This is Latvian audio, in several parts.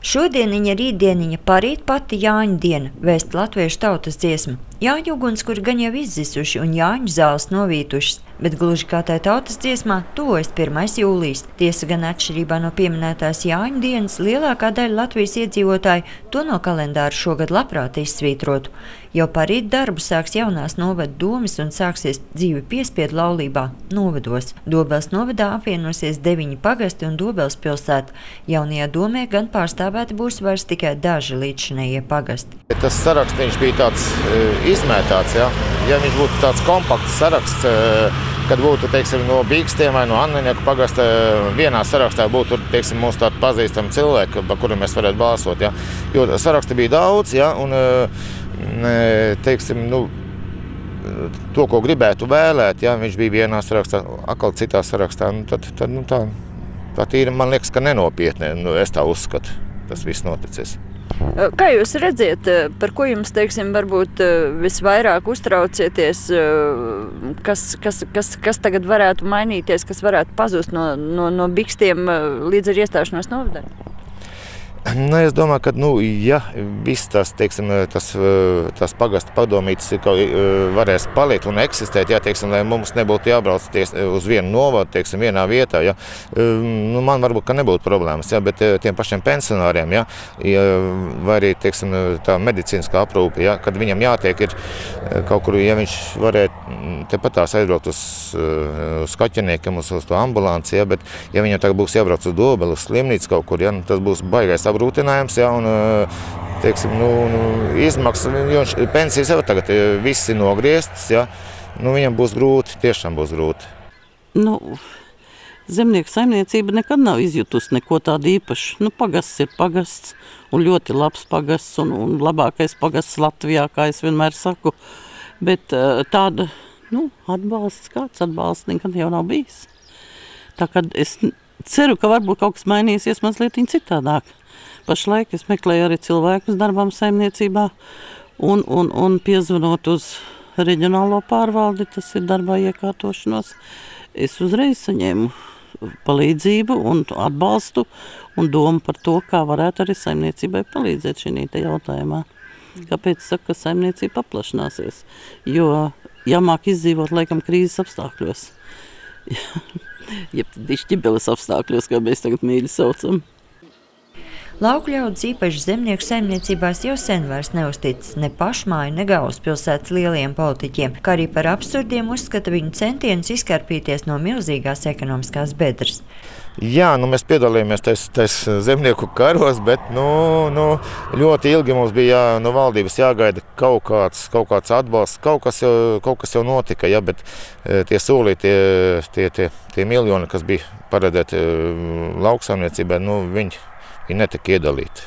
Šodieniņa rītdieniņa parīt pati Jāņu diena, vēst latviešu tautas dziesmu. Jāņu ugunskuri gan jau izzisuši un Jāņu zāles novītušas, bet gluži kā tai tautas dziesmā tuvojas 1. jūlijas. Tiesa gan atšķirībā no pieminētās Jāņu dienas, lielākā daļa Latvijas iedzīvotāji to no kalendāra šogad labprāt izsvītrotu. Jau parīt darbu sāks jaunās novada domes un sāksies dzīve piespiedu laulībā novados. Dobels novadā apvienosies 9 pagasti un Dobels pilsēta. Jaunajā domē gan pārstāvēti būs vairs tikai daži līdzšinējie pagasti. Tas saraksts bija tāds izmētāts, ja? Ja viņš būtu tāds kompakts saraksts, kad būtu, teiksim, no Bīkstiem vai no Anneņaku pagasta vienā sarakstā būtu, teiksim, mūsu tādi pazīstami cilvēki, par kuriem mēs varētu balsot, ja? Jo saraksti bija daudz, ja? Un, teiksim, to, ko gribētu vēlēt, ja? Viņš bija vienā sarakstā, atkal citā sarakstā, tā tīri, man liekas, ka nenopietni, es tā uzskatu, tas viss noticis. Kā jūs redziet, par ko jums, teiksim, varbūt visvairāk uztraucieties, kas tagad varētu mainīties, kas varētu pazust no Bikstiem līdz ar iestāšanos novadā? Es domāju, ka, ja viss tas pagasta padomītis varēs palikt un eksistēt, ja, teiksim, lai mums nebūtu jābrauc uz vienu novadu, teiksim, vienā vietā, ja, man varbūt, ka nebūtu problēmas, ja, bet tiem pašiem pensionāriem, ja, vai arī, teiksim, tā medicīniskā aprūpe, ja, kad viņam jātiek ir kaut kur, ja viņš varētu tepatās aizbraukt uz Kaķeniekiem, uz to ambulanci, ja, bet ja viņam tagad būs jābrauc uz Dobeli, uz slimnīcu kaut kur, ja, tas būs baigais apgrūtinājums, ja, un, teiksim, izmaksas, jo pensijas jau tagad visi nogrieztas, ja, viņam būs grūti, tiešām būs grūti. Zemnieku saimniecība nekad nav izjutusi neko tādu īpašu. Pagasts ir pagasts, un ļoti labs pagasts, un labākais pagasts Latvijā, kā es vienmēr saku, bet tāda, atbalsts, kāds atbalsts nekad jau nav bijis. Tā kad es ceru, ka varbūt kaut kas mainīsies mazliet citādāk. Pašlaik es meklēju arī cilvēkus darbām saimniecībā un piezvanot uz reģionālo pārvaldi, tas ir darbā iekārtošanos, es uzreiz saņēmu palīdzību un atbalstu un domu par to, kā varētu arī saimniecībai palīdzēt šī jautājumā. Kāpēc saku, ka saimniecība paplašināsies? Jo jāmāk izdzīvot laikam krīzes apstākļos. Jeb dišķibeles apstākļos, kā mēs tagad mīļi saucam. Lauku ļaudis īpaši zemnieku saimniecībās jau sen vairs neuzticas ne pašmāju, ne galvaspilsētas lieliem politiķiem, kā arī par absurdiem uzskata viņu centienus izkarpīties no milzīgās ekonomiskās bedres. Jā, mēs piedalījāmies tais zemnieku karos, bet ļoti ilgi mums bija valdības jāgaida kaut kāds atbalsts, kaut kas jau notika, ja, bet tie solīti, tie miljoni, kas bija paredzēti lauksaimniecībai, viņi netika iedalīti.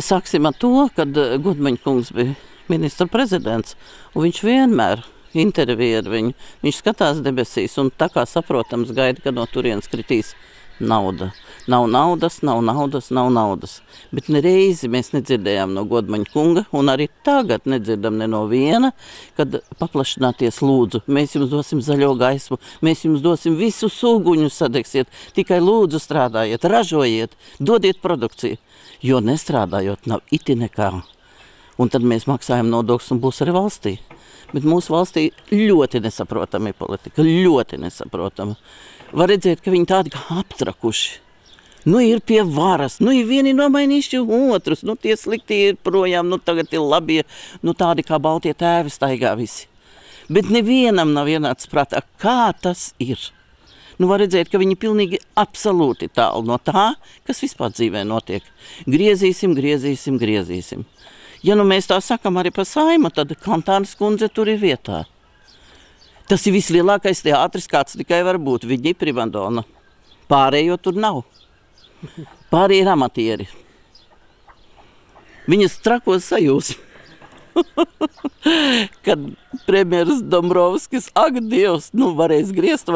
Sāksim ar to, kad Gudmaņa kungs bija ministra prezidents, un viņš vienmēr intervija ar viņu. Viņš skatās debesīs un tā kā saprotams gaida, kad no turienes kritīs nauda. Nav naudas. Bet nereizi mēs nedzirdējām no Gudmaņa kunga, un arī tagad nedzirdam ne no viena, kad paplašināties lūdzu. Mēs jums dosim zaļo gaismu, mēs jums dosim visu suguņu sadegsiet, tikai lūdzu strādājiet, ražojiet, dodiet produkciju. Jo nestrādājot nav iti nekā. Un tad mēs maksājam nodokļus un būs arī valstī. Bet mūsu valstī ļoti nesaprotama ir politika, ļoti nesaprotama. Var redzēt, ka viņi tādi kā aptrakuši. Ir pie varas, ir vieni nomainījuši otrus, tie slikti ir projām, tagad ir labie, tādi kā baltie tēvi staigā visi. Bet nevienam nav ienācis prātā, kā tas ir. Var redzēt, ka viņi pilnīgi absolūti tālu no tā, kas vispār dzīvē notiek. Griezīsim. Ja mēs tā sakam arī par Saimu, tad Kantānas kundze tur ir vietā. Tas ir vislielākais teātris, kāds tikai var būt. Viņa ir primadona. Pārējo tur nav. Pārējie ir amatieri. Viņas trakos sajūsmi. Kad premjeras Dombrovskis, ak Dievs, varēs griezt.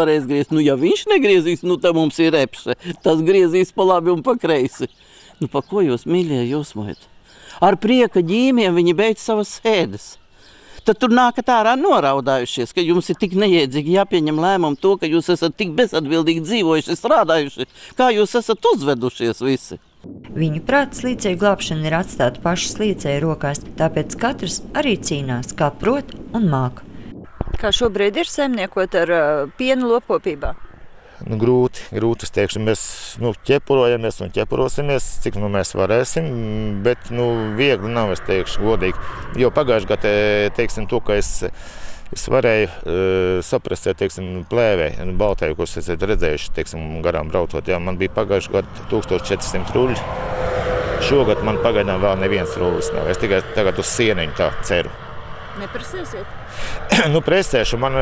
Ja viņš negriezīs, tad mums ir repše. Tas griezīs pa labi un pa kreisi. Pa ko jūs, mīļie, jūsmojat? Ar prieka ģīmiem viņi beidz savas sēdes. Tad tur nākat ārā noraudājušies, ka jums ir tik neiedzīgi jāpieņem lēmumu to, ka jūs esat tik bezatbildīgi dzīvojuši, strādājuši, kā jūs esat uzvedušies visi. Viņu prāt slīcēju glābšana ir atstāta pašu slīcēju rokās, tāpēc katrs arī cīnās, kā prot un māk. Kā šobrīd ir saimniekot ar pienu lopkopībā? Grūti, es teikšu, mēs ķepurojamies un ķepurosimies, cik mēs varēsim, bet viegli nav, es teikšu, godīgi. Jo pagājušajā gadā, teiksim, to, ka es varēju saprasēt, teiksim, plēvei, baltēju, kurus esat redzējuši, teiksim, garām braucot. Jā, man bija pagājušajā gadā 1400 ruļļi. Šogad man pagaidām vēl neviens rullis nav. Es tikai tagad uz sieniņu tā ceru. Nepresēsiet? Presēšu. Man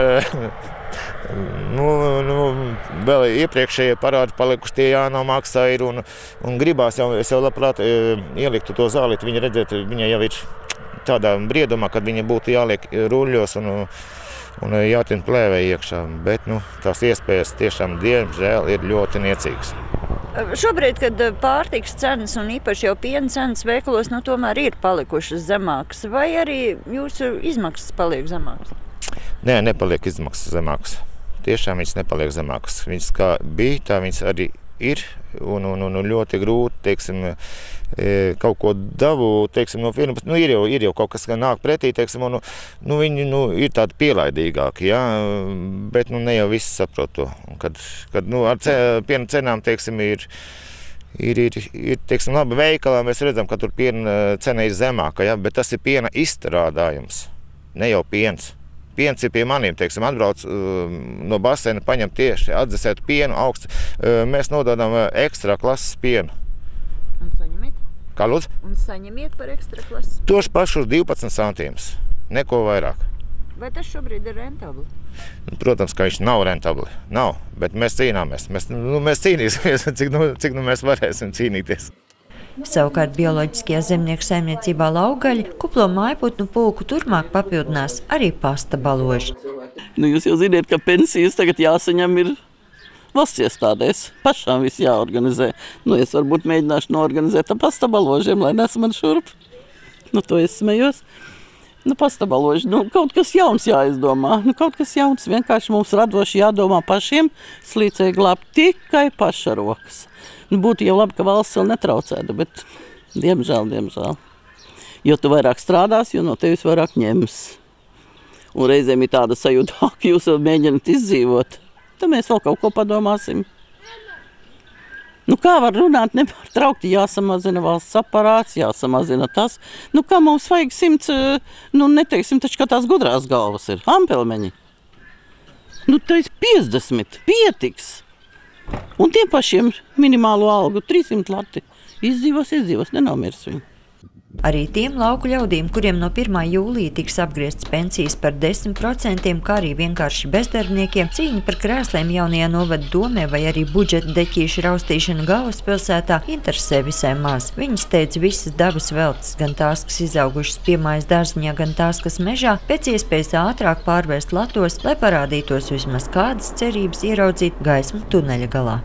vēl iepriekšējie parādi palikuši, tie jānomaksā ir un gribās jau, es jau labprāt ieliktu to zālīti. Viņa redzēt, viņa jau ir tādā briedumā, kad viņa būtu jāliek ruļļos un jātin plēvē iekšā. Bet tās iespējas tiešām, diemžēl, ir ļoti niecīgas. Šobrīd, kad pārtikas cenas un īpaši jau piena cenas veikalos tomēr ir palikušas zemākas, vai arī jūsu izmaksas paliek zemākas? Nē, nepaliek izmaksas zemākas. Tiešām viņas nepaliek zemākas. Viņas kā bija, tā viņas arī ir un ļoti grūti, teiksim, kaut ko dabūt, teiksim, no firmas. Ir jau kaut kas, kas nāk pretī, teiksim, viņi ir tādi pielaidīgāki, jā, bet ne jau visi saprot to. Kad ar piena cenām, teiksim, ir teiksim, labi veikalā, mēs redzam, ka tur piena cena ir zemāka, jā, bet tas ir piena izstrādājums, ne jau piens. Piens ir pie maniem, teiksim, atbrauc no baseina, paņem tieši atdzesētu pienu augstu. Mēs nododam ekstra klases pienu. Un saņemiet? Kā lūdzu? Un saņemiet par ekstra klases? Toši pašus 12 centīmus, neko vairāk. Vai tas šobrīd ir rentabli? Protams, ka viņš nav rentabli. Nav, bet mēs cīnāmies. Mēs cīnīsimies, cik mēs varēsim cīnīties. Savukārt bioloģiskajā zemnieku saimniecībā Laugaļi kuplo mājputnu pulku turpmāk papildinās arī pasta baloži. Jūs jau ziniet, ka pensijas tagad jāsaņem ir valsts iestādēs. Pašām viss jāorganizē. Es varbūt mēģināšu noorganizēt ar pasta baložiem, lai nes man šurp. To es smējos. Pasta baloži, kaut kas jauns jāizdomā. Kaut kas jauns, vienkārši mums radoši jādomā pašiem. Slīcēji glābt tikai paša rokas. Būtu jau labi, ka valsts vēl netraucētu, bet diemžēl. Jo tu vairāk strādās, jo no tevis vairāk ņems. Un reizēm ir tāda sajūta, ka jūs vēl mēģināt izdzīvot. Tad mēs vēl kaut ko padomāsim. Kā var runāt nepārtraukti, jāsamazina valsts aparāts, jāsamazina tas. Kā mums vajag 100, neteiksim taču, ka tās gudrās galvas ir, ampelmeņi. Tā ir 50, pietiks. Un tiem pašiem minimālo algu 300 lati. Izdzīvos, nenomirs viņu. Arī tiem lauku ļaudīm, kuriem no 1. jūlija tiks apgrieztas pensijas par 10%, kā arī vienkārši bezdarbniekiem, cīņa par krēsliem jaunajā novada domē vai arī budžeta deķīšu raustīšana galvaspilsētā interesē visai maz. Viņi steidz visas dabas veltes, gan tās, kas izaugušas piemājas dārziņā, gan tās, kas mežā, pēc iespējas ātrāk pārvērst latos, lai parādītos vismaz kādas cerības ieraudzīt gaismu tuneļa galā.